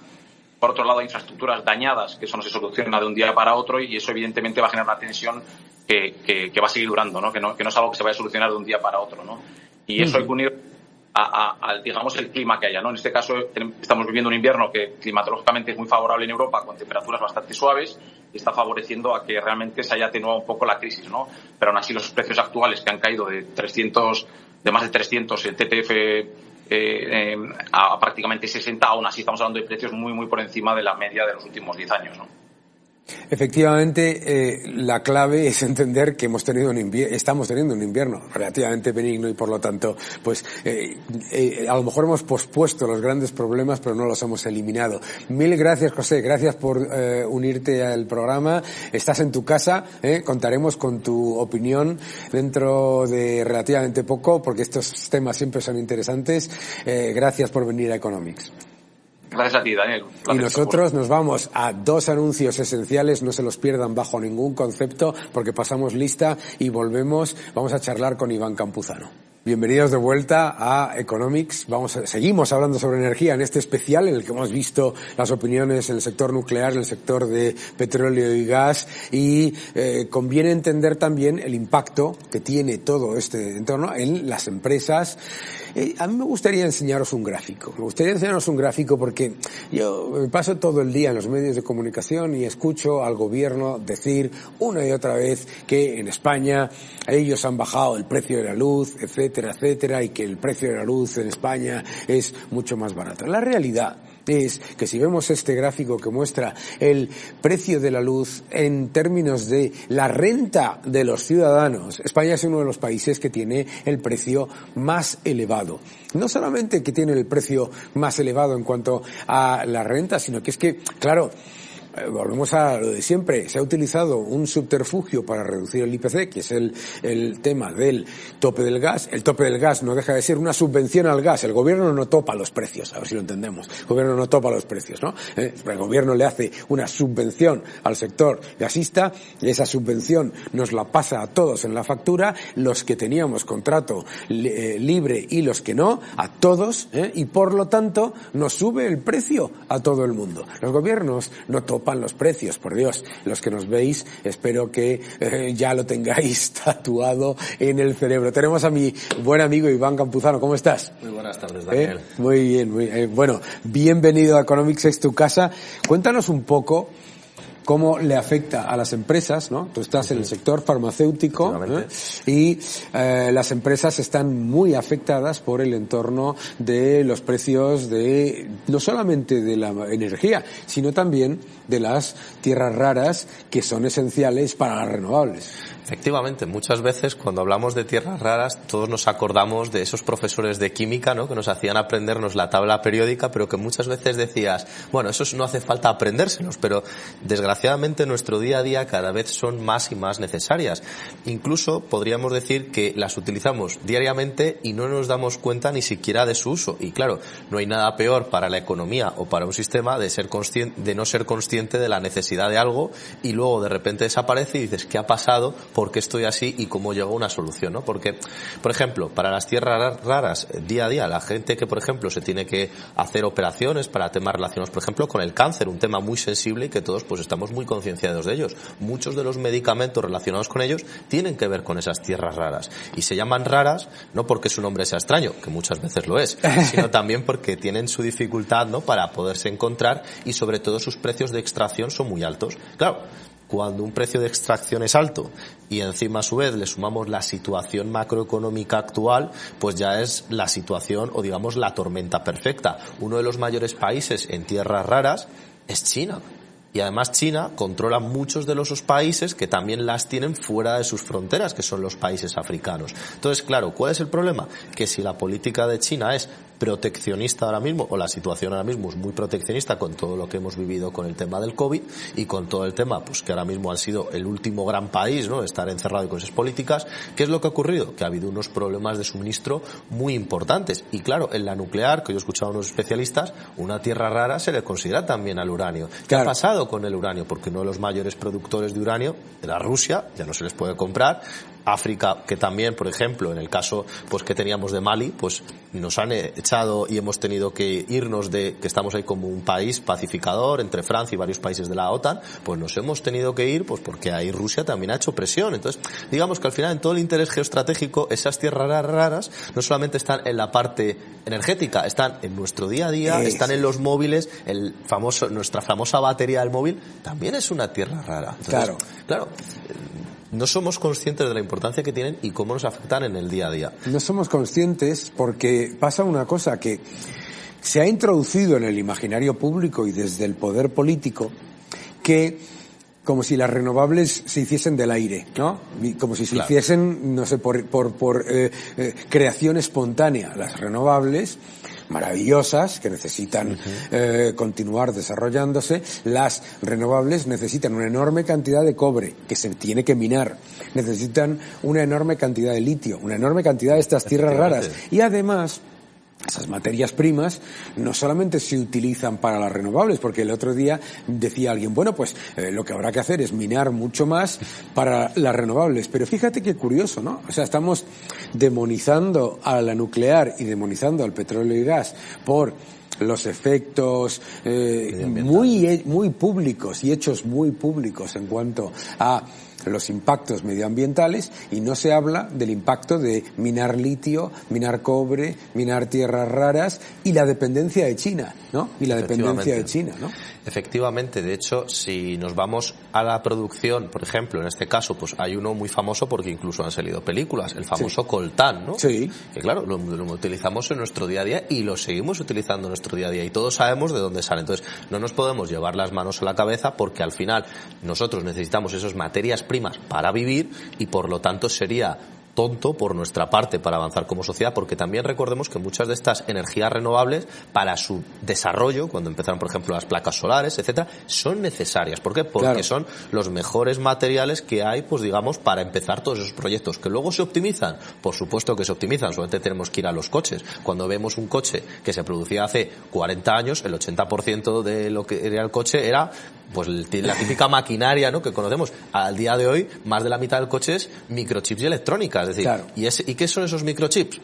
Speaker 4: Por otro lado, infraestructuras dañadas, que eso no se soluciona de un día para otro, y eso evidentemente va a generar una tensión que va a seguir durando, ¿no? Que no es algo que se vaya a solucionar de un día para otro, ¿no? Y eso hay que unir al digamos, el clima que haya, ¿no? En este caso estamos viviendo un invierno que climatológicamente es muy favorable en Europa, con temperaturas bastante suaves, y está favoreciendo a que realmente se haya atenuado un poco la crisis, ¿no? Pero aún así los precios actuales, que han caído de más de 300 el TTF a prácticamente 60, aún así estamos hablando de precios muy, muy por encima de la media de los últimos 10 años, ¿no?
Speaker 1: Efectivamente, la clave es entender que estamos teniendo un invierno relativamente benigno y por lo tanto, pues, a lo mejor hemos pospuesto los grandes problemas, pero no los hemos eliminado. Mil gracias, José. Gracias por unirte al programa. Estás en tu casa, contaremos con tu opinión dentro de relativamente poco, porque estos temas siempre son interesantes. Gracias por venir a Economics.
Speaker 4: Gracias a ti, Daniel.
Speaker 1: Y nosotros nos vamos a 2 anuncios esenciales, no se los pierdan bajo ningún concepto, porque pasamos lista y volvemos. Vamos a charlar con Iván Campuzano. Bienvenidos de vuelta a Economics. Seguimos hablando sobre energía en este especial en el que hemos visto las opiniones en el sector nuclear, en el sector de petróleo y gas, y conviene entender también el impacto que tiene todo este entorno en las empresas. A mí me gustaría enseñaros un gráfico. Porque yo me paso todo el día en los medios de comunicación y escucho al gobierno decir una y otra vez que en España ellos han bajado el precio de la luz, etcétera, etcétera, y que el precio de la luz en España es mucho más barato. La realidad es que si vemos este gráfico que muestra el precio de la luz en términos de la renta de los ciudadanos, España es uno de los países que tiene el precio más elevado. No solamente que tiene el precio más elevado en cuanto a la renta, sino que es que, claro, volvemos a lo de siempre. Se ha utilizado un subterfugio para reducir el IPC, que es el tema del tope del gas. El tope del gas no deja de ser una subvención al gas. El gobierno no topa los precios, a ver si lo entendemos. El gobierno no topa los precios, ¿no? El gobierno le hace una subvención al sector gasista y esa subvención nos la pasa a todos en la factura, los que teníamos contrato libre y los que no, a todos, y por lo tanto nos sube el precio a todo el mundo. Los gobiernos no topan los precios, por Dios. Los que nos veis, espero que ya lo tengáis tatuado en el cerebro. Tenemos a mi buen amigo Iván Campuzano. ¿Cómo estás?
Speaker 5: Muy buenas tardes, Daniel.
Speaker 1: Muy bien, bueno, bienvenido a Economics, es tu casa. Cuéntanos un poco cómo le afecta a las empresas, ¿no? Tú estás en el sector farmacéutico, y las empresas están muy afectadas por el entorno de los precios no solamente de la energía, sino también de las tierras raras que son esenciales para las renovables.
Speaker 5: Efectivamente, muchas veces cuando hablamos de tierras raras todos nos acordamos de esos profesores de química, ¿no?, que nos hacían aprendernos la tabla periódica, pero que muchas veces decías, bueno, esos no hace falta aprendérselos, pero desgraciadamente en nuestro día a día cada vez son más y más necesarias. Incluso podríamos decir que las utilizamos diariamente y no nos damos cuenta ni siquiera de su uso. Y claro, no hay nada peor para la economía o para un sistema de no ser consciente de la necesidad de algo y luego de repente desaparece y dices, ¿qué ha pasado? ¿Por qué estoy así? ¿Y cómo llegó a una solución? ¿No? Porque, por ejemplo, para las tierras raras, día a día, la gente que, por ejemplo, se tiene que hacer operaciones para temas relacionados, por ejemplo, con el cáncer, un tema muy sensible y que todos pues estamos muy concienciados de ellos. Muchos de los medicamentos relacionados con ellos tienen que ver con esas tierras raras. Y se llaman raras no porque su nombre sea extraño, que muchas veces lo es, sino también porque tienen su dificultad, ¿no?, para poderse encontrar y sobre todo sus precios de extracción son muy altos. Claro, cuando un precio de extracción es alto y encima a su vez le sumamos la situación macroeconómica actual, pues ya es la situación o digamos la tormenta perfecta. Uno de los mayores países en tierras raras es China. Y además China controla muchos de los países que también las tienen fuera de sus fronteras, que son los países africanos. Entonces, claro, ¿cuál es el problema? Que si la política de China es proteccionista ahora mismo, o la situación ahora mismo es muy proteccionista con todo lo que hemos vivido con el tema del COVID y con todo el tema, pues que ahora mismo han sido el último gran país, ¿no?, estar encerrado con esas políticas, ¿qué es lo que ha ocurrido? Que ha habido unos problemas de suministro muy importantes. Y claro, en la nuclear, que yo he escuchado a unos especialistas, una tierra rara se le considera también al uranio. ¿Qué ha pasado con el uranio? Porque uno de los mayores productores de uranio era Rusia, ya no se les puede comprar. África, que también, por ejemplo, en el caso pues que teníamos de Mali, pues nos han echado y hemos tenido que irnos de que estamos ahí como un país pacificador entre Francia y varios países de la OTAN, pues nos hemos tenido que ir pues porque ahí Rusia también ha hecho presión. Entonces, digamos que al final en todo el interés geoestratégico esas tierras raras no solamente están en la parte energética, están en nuestro día a día, están en los móviles, nuestra famosa batería del móvil también es una tierra rara. Entonces, claro, no somos conscientes de la importancia que tienen y cómo nos afectan en el día a día.
Speaker 1: No somos conscientes porque pasa una cosa que se ha introducido en el imaginario público y desde el poder político, que como si las renovables se hiciesen del aire, ¿no? Como si se hiciesen, no sé, por creación espontánea. Las renovables, maravillosas, que necesitan continuar desarrollándose, las renovables necesitan una enorme cantidad de cobre, que se tiene que minar, necesitan una enorme cantidad de litio, una enorme cantidad de estas tierras raras, y además esas materias primas no solamente se utilizan para las renovables, porque el otro día decía alguien, bueno, pues lo que habrá que hacer es minar mucho más para las renovables. Pero fíjate qué curioso, ¿no? O sea, estamos demonizando a la nuclear y demonizando al petróleo y gas por los efectos muy públicos y hechos muy públicos en cuanto a los impactos medioambientales, y no se habla del impacto de minar litio, minar cobre, minar tierras raras y la dependencia de China, ¿no? Y la dependencia de China, ¿no?
Speaker 5: Efectivamente, de hecho, si nos vamos a la producción, por ejemplo, en este caso, pues hay uno muy famoso porque incluso han salido películas, el famoso coltán, ¿no? Sí. Que claro, lo utilizamos en nuestro día a día y lo seguimos utilizando en nuestro día a día y todos sabemos de dónde sale. Entonces, no nos podemos llevar las manos a la cabeza porque al final nosotros necesitamos esas materias primas para vivir y por lo tanto sería tonto por nuestra parte para avanzar como sociedad, porque también recordemos que muchas de estas energías renovables para su desarrollo, cuando empezaron por ejemplo las placas solares, etcétera, son necesarias. ¿Por qué? Porque son los mejores materiales que hay, pues digamos, para empezar todos esos proyectos. ¿Que luego se optimizan? Por supuesto que se optimizan, solamente tenemos que ir a los coches. Cuando vemos un coche que se producía hace 40 años, el 80% de lo que era el coche era pues la típica maquinaria, ¿no?, que conocemos. Al día de hoy, más de la mitad del coche es microchips y electrónica. Es decir, ¿y qué son esos microchips?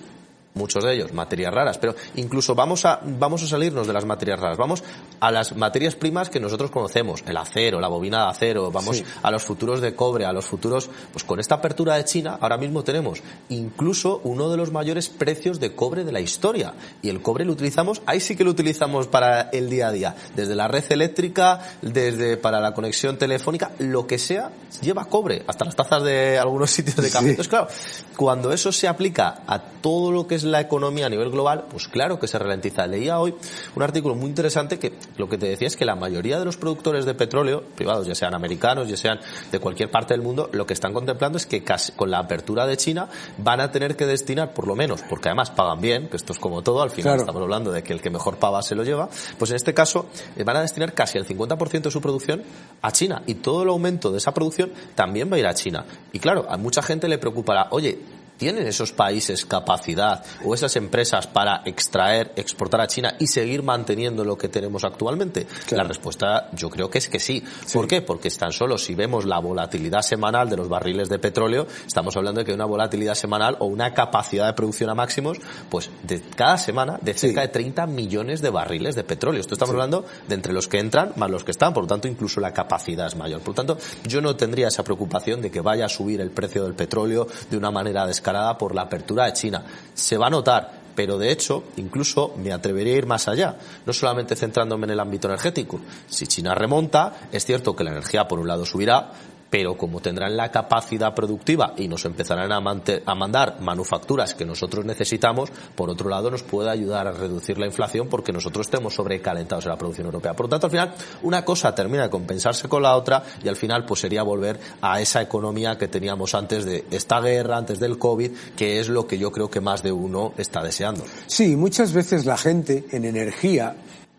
Speaker 5: Muchos de ellos, materias raras, pero incluso vamos a salirnos de las materias raras, vamos a las materias primas que nosotros conocemos, el acero, la bobina de acero, vamos a los futuros de cobre, a los futuros, pues con esta apertura de China, ahora mismo tenemos incluso uno de los mayores precios de cobre de la historia, y el cobre lo utilizamos, ahí sí que lo utilizamos para el día a día, desde la red eléctrica, desde para la conexión telefónica, lo que sea, lleva cobre, hasta las tazas de algunos sitios de café. Entonces, claro, cuando eso se aplica a todo lo que es la economía a nivel global, pues claro que se ralentiza. Leía hoy un artículo muy interesante que lo que te decía es que la mayoría de los productores de petróleo, privados, ya sean americanos, ya sean de cualquier parte del mundo, lo que están contemplando es que casi con la apertura de China van a tener que destinar, por lo menos, porque además pagan bien, que esto es como todo, al final estamos hablando de que el que mejor paga se lo lleva, pues en este caso van a destinar casi el 50% de su producción a China, y todo el aumento de esa producción también va a ir a China. Y claro, a mucha gente le preocupará, oye, ¿tienen esos países capacidad o esas empresas para extraer, exportar a China y seguir manteniendo lo que tenemos actualmente? La respuesta yo creo que es que sí. ¿Por qué? Porque tan solo si vemos la volatilidad semanal de los barriles de petróleo, estamos hablando de que hay una volatilidad semanal o una capacidad de producción a máximos, pues de cada semana de cerca de 30 millones de barriles de petróleo. Esto estamos hablando de entre los que entran más los que están, por lo tanto incluso la capacidad es mayor. Por lo tanto, yo no tendría esa preocupación de que vaya a subir el precio del petróleo de una manera descarada por la apertura de China. Se va a notar, pero de hecho incluso me atrevería a ir más allá, no solamente centrándome en el ámbito energético. Si China remonta, es cierto que la energía por un lado subirá, pero como tendrán la capacidad productiva y nos empezarán a mandar manufacturas que nosotros necesitamos, por otro lado nos puede ayudar a reducir la inflación porque nosotros estemos sobrecalentados en la producción europea. Por lo tanto, al final, una cosa termina de compensarse con la otra y al final pues sería volver a esa economía que teníamos antes de esta guerra, antes del COVID, que es lo que yo creo que más de uno está deseando.
Speaker 1: Sí, muchas veces la gente en energía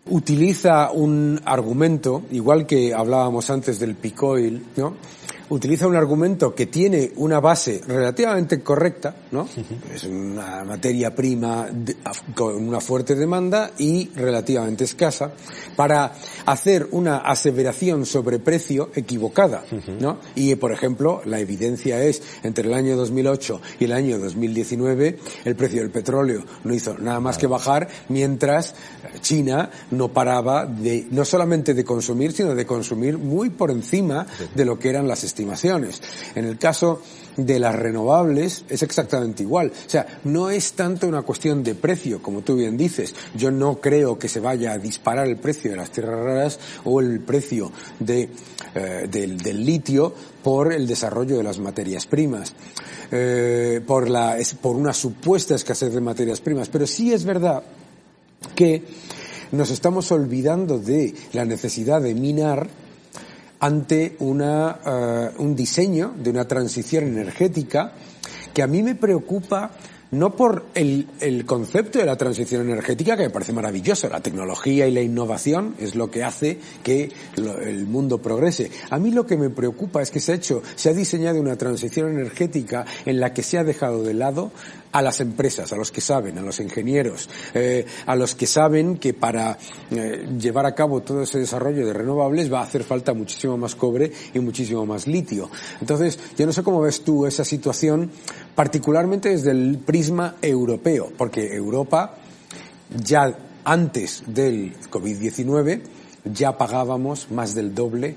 Speaker 1: utiliza un argumento, igual que hablábamos antes del peak oil, ¿no? Utiliza un argumento que tiene una base relativamente correcta, ¿no? Es una materia prima con una fuerte demanda y relativamente escasa, para hacer una aseveración sobre precio equivocada, ¿no? Y, por ejemplo, la evidencia es, entre el año 2008 y el año 2019, el precio del petróleo no hizo nada más que bajar, mientras China no paraba de, no solamente de consumir, sino de consumir muy por encima de lo que eran las estimaciones. En el caso de las renovables es exactamente igual. O sea, no es tanto una cuestión de precio, como tú bien dices. Yo no creo que se vaya a disparar el precio de las tierras raras o el precio del litio por el desarrollo de las materias primas, por una supuesta escasez de materias primas. Pero sí es verdad que nos estamos olvidando de la necesidad de minar ante un diseño de una transición energética que a mí me preocupa, no por el concepto de la transición energética, que me parece maravilloso. La tecnología y la innovación es lo que hace que el mundo progrese. A mí lo que me preocupa es que se ha diseñado una transición energética en la que se ha dejado de lado a las empresas, a los que saben, a los ingenieros, a los que saben que para llevar a cabo todo ese desarrollo de renovables va a hacer falta muchísimo más cobre y muchísimo más litio. Entonces, yo no sé cómo ves tú esa situación, particularmente desde el prisma europeo, porque Europa, ya antes del COVID-19, ya pagábamos más del doble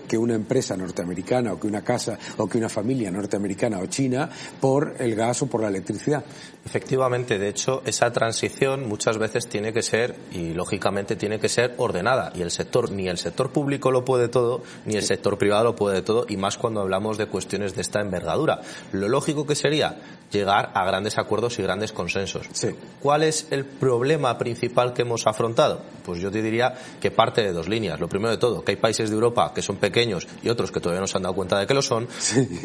Speaker 1: que una empresa norteamericana o que una casa o que una familia norteamericana o china por el gas o por la electricidad.
Speaker 5: Efectivamente, de hecho, esa transición muchas veces tiene que ser, y lógicamente tiene que ser ordenada, y ni el sector público lo puede todo, ni el sector privado lo puede todo, y más cuando hablamos de cuestiones de esta envergadura. Lo lógico que sería llegar a grandes acuerdos y grandes consensos.
Speaker 1: Sí.
Speaker 5: ¿Cuál es el problema principal que hemos afrontado? Pues yo te diría que parte de dos líneas. Lo primero de todo, que hay países de Europa que son pequeños y otros que todavía no se han dado cuenta de que lo son,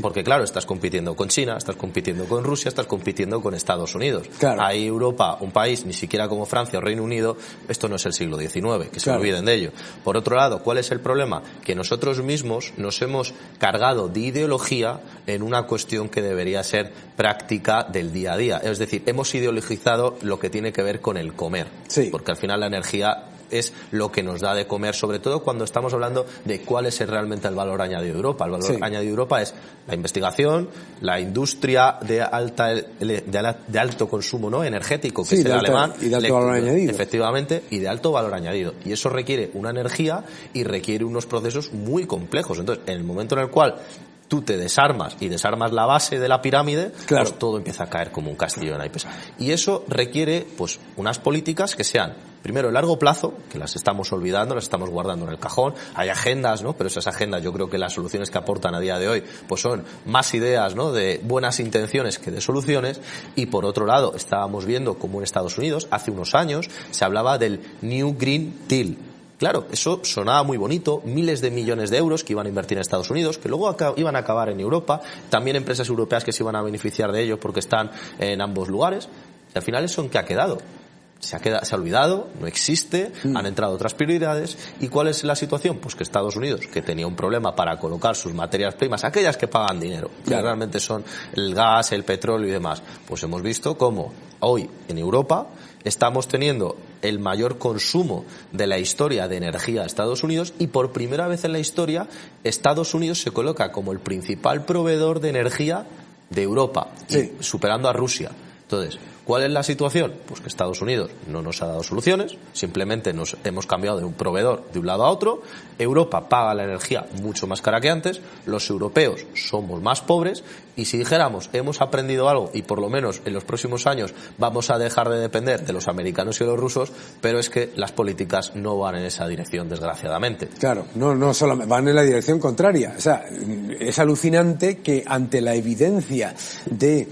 Speaker 5: porque claro, estás compitiendo con China, estás compitiendo con Rusia, estás compitiendo con Estados Unidos.
Speaker 1: Claro.
Speaker 5: Ahí Europa, un país ni siquiera como Francia o Reino Unido, esto no es el siglo XIX, que se olviden de ello. Por otro lado, ¿cuál es el problema? Que nosotros mismos nos hemos cargado de ideología en una cuestión que debería ser práctica del día a día. Es decir, hemos ideologizado lo que tiene que ver con el comer.
Speaker 1: Sí.
Speaker 5: Porque al final la energía es lo que nos da de comer, sobre todo cuando estamos hablando de cuál es realmente el valor añadido de Europa. El valor añadido de Europa es la investigación, la industria de alto consumo, ¿no?, energético, que es el alemán.
Speaker 1: Y de alto valor añadido.
Speaker 5: Efectivamente, y de alto valor añadido. Y eso requiere una energía y requiere unos procesos muy complejos. Entonces, en el momento en el cual tú te desarmas y desarmas la base de la pirámide,
Speaker 1: claro,
Speaker 5: pues todo empieza a caer como un castillo en naipes. Y eso requiere pues unas políticas que sean, primero, a largo plazo, que las estamos olvidando, las estamos guardando en el cajón. Hay agendas, ¿no? Pero esas agendas, yo creo que las soluciones que aportan a día de hoy pues son más ideas, ¿no?, de buenas intenciones que de soluciones. Y por otro lado, estábamos viendo como en Estados Unidos, hace unos años, se hablaba del New Green Deal. Claro, eso sonaba muy bonito, miles de millones de euros que iban a invertir en Estados Unidos, que luego iban a acabar en Europa, también empresas europeas que se iban a beneficiar de ello porque están en ambos lugares. Y al final, ¿eso en qué ha quedado? Se ha olvidado, no existe, han entrado otras prioridades. ¿Y cuál es la situación? Pues que Estados Unidos, que tenía un problema para colocar sus materias primas, aquellas que pagan dinero, que realmente son el gas, el petróleo y demás, pues hemos visto cómo hoy en Europa estamos teniendo el mayor consumo de la historia de energía de Estados Unidos, y por primera vez en la historia Estados Unidos se coloca como el principal proveedor de energía de Europa, superando a Rusia. Entonces, ¿cuál es la situación? Pues que Estados Unidos no nos ha dado soluciones, simplemente nos hemos cambiado de un proveedor de un lado a otro, Europa paga la energía mucho más cara que antes, los europeos somos más pobres, y si dijéramos hemos aprendido algo y por lo menos en los próximos años vamos a dejar de depender de los americanos y los rusos, pero es que las políticas no van en esa dirección, desgraciadamente.
Speaker 1: Claro, no solamente van en la dirección contraria. O sea, es alucinante que ante la evidencia de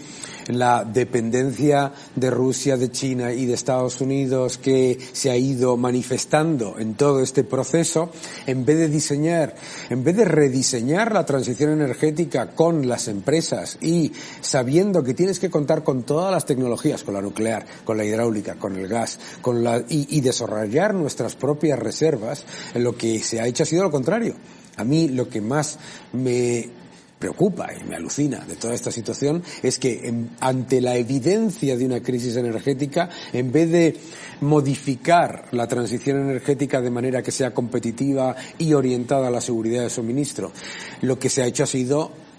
Speaker 1: la dependencia de Rusia, de China y de Estados Unidos que se ha ido manifestando en todo este proceso, en vez de rediseñar la transición energética con las empresas y sabiendo que tienes que contar con todas las tecnologías, con la nuclear, con la hidráulica, con el gas, y desarrollar nuestras propias reservas, lo que se ha hecho ha sido lo contrario. A mí lo que más me preocupa y me alucina de toda esta situación es que ante la evidencia de una crisis energética, en vez de modificar la transición energética de manera que sea competitiva y orientada a la seguridad de suministro, lo que se ha hecho ha sido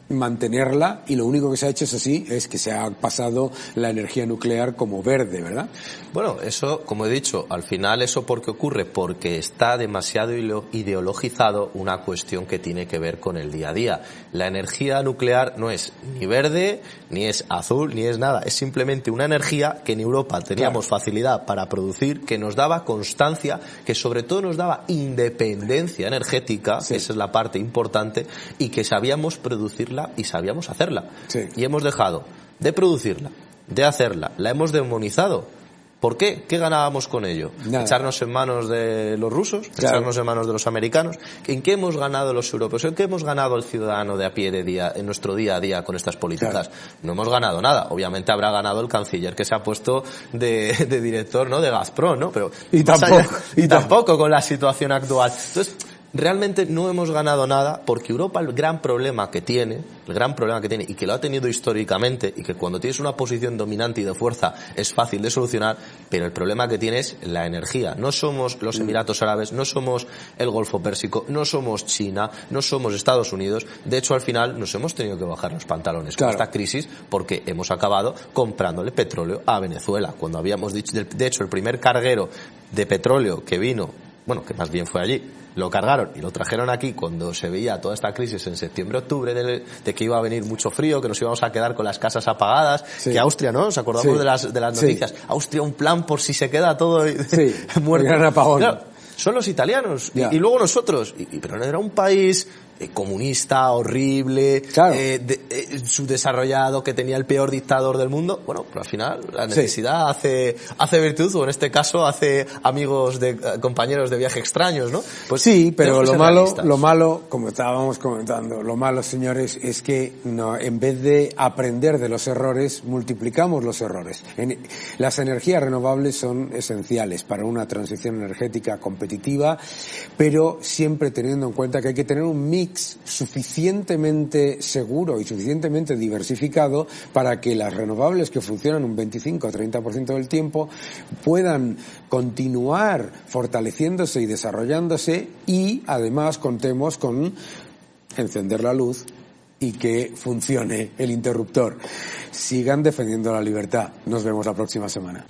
Speaker 1: mantenerla, y lo único que se ha hecho, eso sí, es que se ha pasado la energía nuclear como verde, ¿verdad?
Speaker 5: Bueno, eso, como he dicho, al final eso ¿por qué ocurre? Porque está demasiado ideologizado una cuestión que tiene que ver con el día a día. La energía nuclear no es ni verde, ni es azul, ni es nada. Es simplemente una energía que en Europa teníamos facilidad para producir, que nos daba constancia, que sobre todo nos daba independencia energética, esa es la parte importante, y que sabíamos producirla y sabíamos hacerla. Y hemos dejado de producirla, de hacerla, la hemos demonizado. ¿Por qué? ¿Qué ganábamos con ello? Nada. ¿Echarnos en manos de los rusos? Claro. ¿Echarnos en manos de los americanos? ¿En qué hemos ganado los europeos? ¿En qué hemos ganado el ciudadano de a pie en nuestro día a día con estas políticas? Claro. No hemos ganado nada. Obviamente habrá ganado el canciller que se ha puesto de director, ¿no?, de Gazprom, ¿no? Pero tampoco con la situación actual. Entonces, realmente no hemos ganado nada, porque Europa el gran problema que tiene y que lo ha tenido históricamente, y que cuando tienes una posición dominante y de fuerza es fácil de solucionar, pero el problema que tiene es la energía. No somos los Emiratos Árabes, no somos el Golfo Pérsico, no somos China, no somos Estados Unidos. De hecho, al final nos hemos tenido que bajar los pantalones con esta crisis, porque hemos acabado comprándole petróleo a Venezuela, cuando habíamos dicho, de hecho, el primer carguero de petróleo que vino, bueno, que más bien fue allí, lo cargaron y lo trajeron aquí cuando se veía toda esta crisis en septiembre-octubre de que iba a venir mucho frío, que nos íbamos a quedar con las casas apagadas, que Austria, ¿no? ¿Os acordamos de las noticias? Austria, un plan por si se queda todo muerto.
Speaker 1: Gran apagón.
Speaker 5: Claro, son los italianos y luego nosotros, pero era un país comunista, horrible, subdesarrollado, que tenía el peor dictador del mundo. Bueno, pero al final la necesidad hace virtud, o en este caso hace amigos compañeros de viaje extraños, ¿no?
Speaker 1: Pues sí, pero lo malo, como estábamos comentando, lo malo, señores, es que en vez de aprender de los errores, multiplicamos los errores. Las energías renovables son esenciales para una transición energética competitiva, pero siempre teniendo en cuenta que hay que tener un mix suficientemente seguro y suficientemente diversificado para que las renovables, que funcionan un 25 o 30% del tiempo, puedan continuar fortaleciéndose y desarrollándose, y además contemos con encender la luz y que funcione el interruptor. Sigan defendiendo la libertad. Nos vemos la próxima semana.